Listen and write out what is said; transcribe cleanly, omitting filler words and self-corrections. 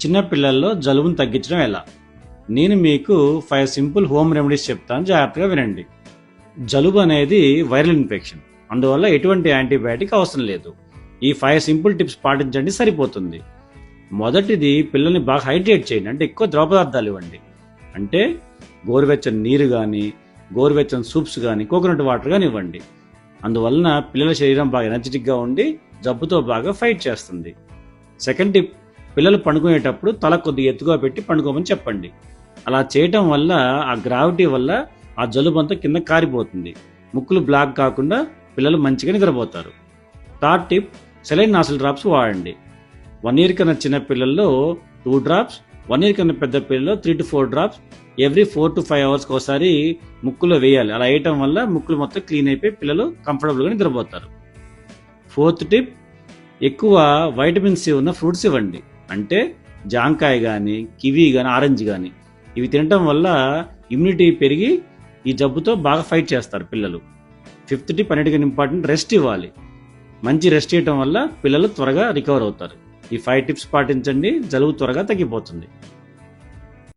చిన్న పిల్లల్లో జలుబును తగ్గించడం ఎలా? నేను మీకు 5 సింపుల్ హోమ్ రెమెడీస్ చెప్తాను, జాగ్రత్తగా వినండి. జలుబు అనేది వైరల్ ఇన్ఫెక్షన్, అందువల్ల ఎటువంటి యాంటీబయాటిక్ అవసరం లేదు. ఈ 5 సింపుల్ టిప్స్ పాటించండి, సరిపోతుంది. మొదటిది, పిల్లల్ని బాగా హైడ్రేట్ చేయండి, అంటే ఎక్కువ ద్రవ పదార్థాలు ఇవ్వండి. అంటే గోరువెచ్చని నీరు కానీ, గోరువెచ్చని సూప్స్ కానీ, కోకోనట్ వాటర్ కానీ ఇవ్వండి. అందువలన పిల్లల శరీరం బాగా ఎనర్జెటిక్గా ఉండి జబ్బుతో బాగా ఫైట్ చేస్తుంది. సెకండ్ టిప్, పిల్లలు పండుకునేటప్పుడు తల కొద్దిగా ఎత్తుగా పెట్టి పండుకోమని చెప్పండి. అలా చేయటం వల్ల ఆ గ్రావిటీ వల్ల ఆ జలుబు అంతా కింద కారిపోతుంది. ముక్కులు బ్లాక్ కాకుండా పిల్లలు మంచిగా నిద్రపోతారు. Third tip, saline nasal drops వాడండి. 1 year కన్నా చిన్న పిల్లల్లో 2 drops, 1 year కన్నా పెద్ద పిల్లల్లో 3 to 4 drops every 4 to 5 hours ఒకసారి ముక్కులో వేయాలి. అలా వేయటం వల్ల ముక్కులు మొత్తం క్లీన్ అయిపోయి పిల్లలు కంఫర్టబుల్గా నిద్రపోతారు. ఫోర్త్ టిప్, ఎక్కువ వైటమిన్ సి ఉన్న ఫ్రూట్స్ ఇవ్వండి. అంటే జాంకాయ కానీ, కివీ కానీ, ఆరెంజ్ కానీ. ఇవి తినటం వల్ల ఇమ్యూనిటీ పెరిగి ఈ జబ్బుతో బాగా ఫైట్ చేస్తారు పిల్లలు. ఫిఫ్త్ టిప్, అన్నిటికన్నా ఇంపార్టెంట్, రెస్ట్ ఇవ్వాలి. మంచి రెస్ట్ ఇవ్వటం వల్ల పిల్లలు త్వరగా రికవర్ అవుతారు. ఈ 5 టిప్స్ పాటించండి, జలుబు త్వరగా తగ్గిపోతుంది.